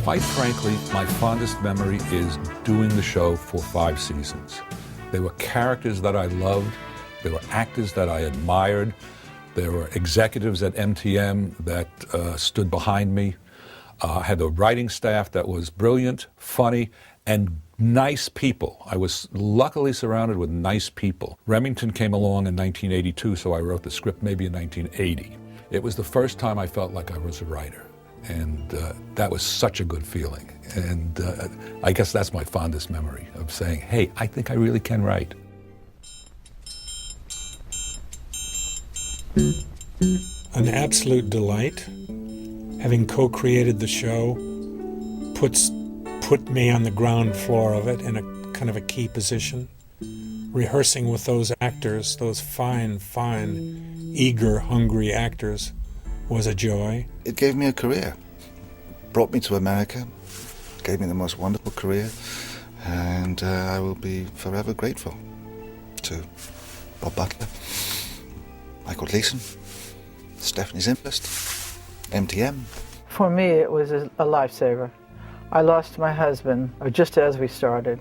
Quite frankly, my fondest memory is doing the show for 5 seasons. They were characters that I loved. They were actors that I admired. There were executives at MTM that stood behind me. I had a writing staff that was brilliant, funny, and nice people. I was luckily surrounded with nice people. Remington came along in 1982, so I wrote the script maybe in 1980. It was the first time I felt like I was a writer, and that was such a good feeling. And I guess that's my fondest memory of saying, hey, I think I really can write. An absolute delight. Having co-created the show put me on the ground floor of it in a kind of a key position. Rehearsing with those actors, those fine, eager, hungry actors, was a joy. It gave me a career. Brought me to America, gave me the most wonderful career, and I will be forever grateful to Bob Butler, Michael Gleason, Stephanie Zimbalist, MTM. For me, it was a lifesaver. I lost my husband just as we started,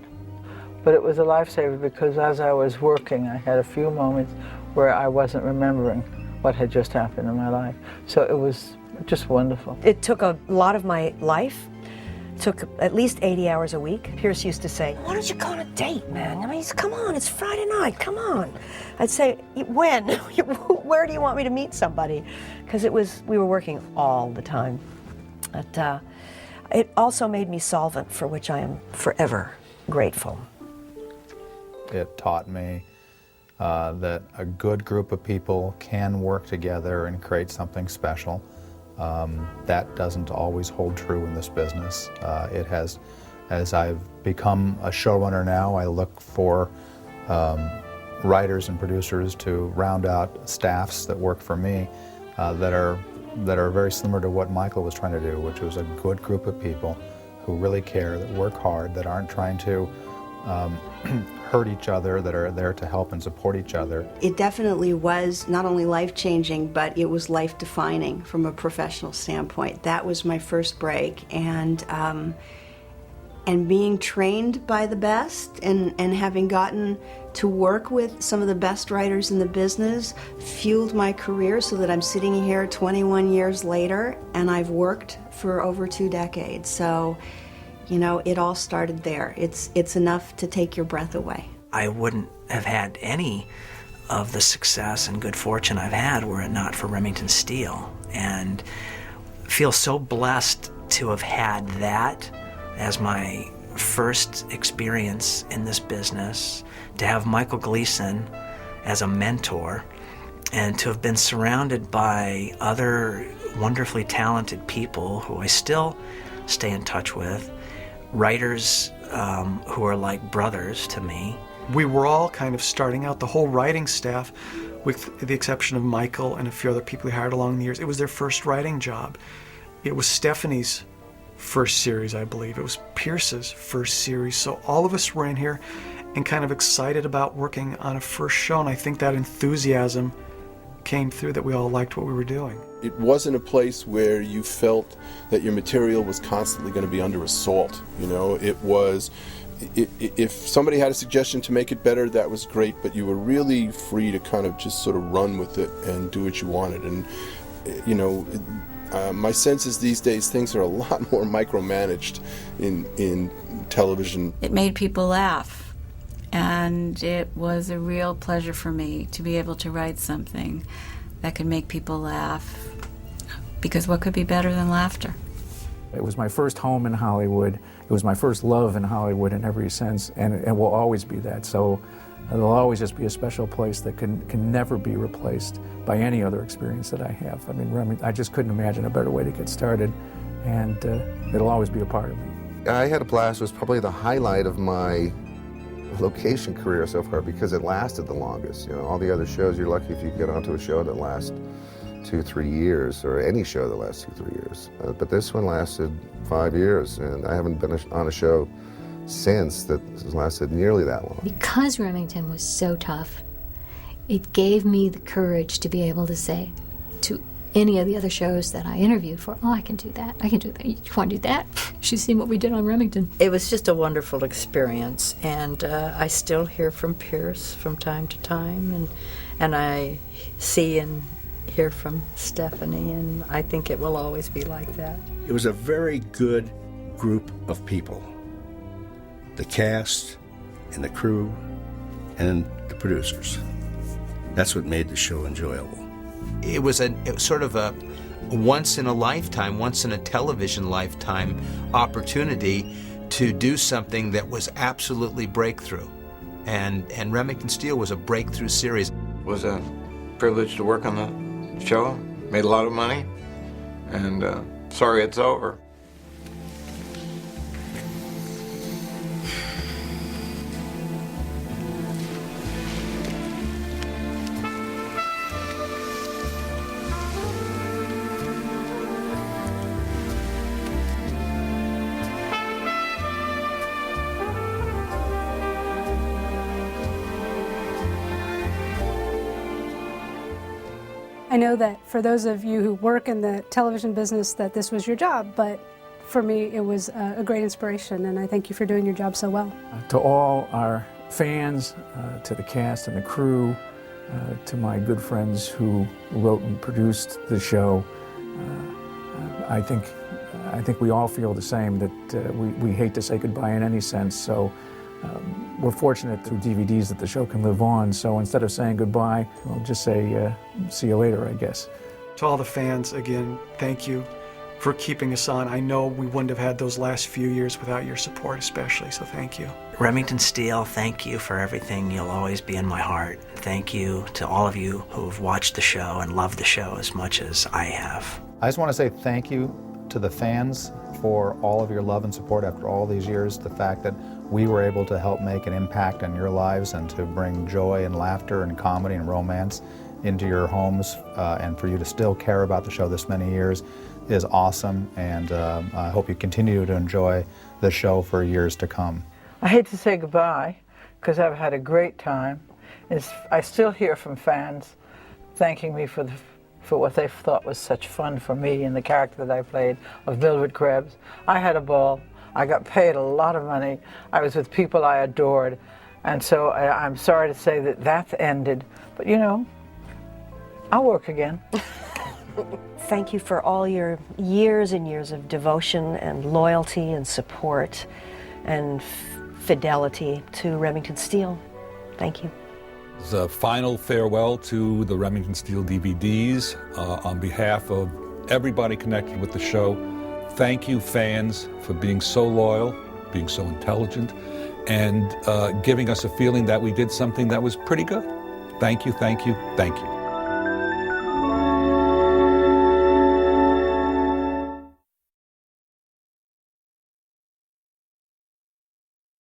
but it was a lifesaver because as I was working, I had a few moments where I wasn't remembering what had just happened in my life. So it was just wonderful. It took a lot of my life. Took at least 80 hours a week. Pierce used to say, why don't you go on a date, man? I mean, come on, it's Friday night, come on. I'd say, when? Where do you want me to meet somebody? Because we were working all the time. But it also made me solvent, for which I am forever grateful. It taught me that a good group of people can work together and create something special. That doesn't always hold true in this business. It has, as I've become a showrunner now, I look for writers and producers to round out staffs that work for me that are very similar to what Michael was trying to do, which was a good group of people who really care, that work hard, that aren't trying to hurt each other, that are there to help and support each other. It definitely was not only life-changing, but it was life-defining from a professional standpoint. That was my first break, and being trained by the best and having gotten to work with some of the best writers in the business fueled my career so that I'm sitting here 21 years later, and I've worked for over 2 decades. So, you know, it all started there. It's enough to take your breath away. I wouldn't have had any of the success and good fortune I've had were it not for Remington Steele, and feel so blessed to have had that as my first experience in this business, to have Michael Gleason as a mentor, and to have been surrounded by other wonderfully talented people who I still stay in touch with, writers who are like brothers to me. We were all kind of starting out, the whole writing staff, with the exception of Michael and a few other people we hired along the years. It was their first writing job. It was Stephanie's first series, I believe. It was Pierce's first series. So all of us were in here and kind of excited about working on a first show, and I think that enthusiasm came through, that we all liked what we were doing. It wasn't a place where you felt that your material was constantly going to be under assault. You know, it was, if somebody had a suggestion to make it better, that was great, but you were really free to kind of just sort of run with it and do what you wanted. And, you know, my sense is these days things are a lot more micromanaged in television. It made people laugh. And it was a real pleasure for me to be able to write something that could make people laugh, because what could be better than laughter? It was my first home in Hollywood. It was my first love in Hollywood in every sense, and it will always be that. So it'll always just be a special place that can never be replaced by any other experience that I have. I mean, I just couldn't imagine a better way to get started, and it'll always be a part of me. I Had a Blast was probably the highlight of my location career so far because it lasted the longest. You know, all the other shows, you're lucky if you get onto a show that lasts 2-3 years, or any show that lasts 2-3 years. But this one lasted 5 years, and I haven't been on a show since that has lasted nearly that long. Because Remington was so tough, it gave me the courage to be able to say, to any of the other shows that I interviewed for. Oh, I can do that. I can do that. You want to do that? She's seen what we did on Remington. It was just a wonderful experience, and I still hear from Pierce from time to time, and I see and hear from Stephanie, and I think it will always be like that. It was a very good group of people. The cast and the crew and the producers. That's what made the show enjoyable. It was sort of a once in a lifetime, once in a television lifetime opportunity to do something that was absolutely breakthrough. And Remington Steele was a breakthrough series. It was a privilege to work on the show. Made a lot of money. And sorry it's over. I know that for those of you who work in the television business that this was your job, but for me it was a great inspiration, and I thank you for doing your job so well. To all our fans, to the cast and the crew, to my good friends who wrote and produced the show, I think we all feel the same, that we hate to say goodbye in any sense, so we're fortunate through DVDs that the show can live on, so instead of saying goodbye, we'll just say see you later, I guess. To all the fans, again, thank you for keeping us on. I know we wouldn't have had those last few years without your support especially, so thank you. Remington Steele, thank you for everything. You'll always be in my heart. Thank you to all of you who have watched the show and loved the show as much as I have. I just want to say thank you to the fans for all of your love and support after all these years. The fact that we were able to help make an impact on your lives and to bring joy and laughter and comedy and romance into your homes, and for you to still care about the show this many years is awesome, and I hope you continue to enjoy the show for years to come. I hate to say goodbye because I've had a great time. I still hear from fans thanking me for what they thought was such fun for me and the character that I played of Mildred Krebs. I had a ball. I got paid a lot of money. I was with people I adored. And so I'm sorry to say that that's ended. But you know, I'll work again. Thank you for all your years and years of devotion and loyalty and support and fidelity to Remington Steele. Thank you. As a final farewell to the Remington Steele DVDs, on behalf of everybody connected with the show, thank you, fans, for being so loyal, being so intelligent, and giving us a feeling that we did something that was pretty good. Thank you, thank you, thank you.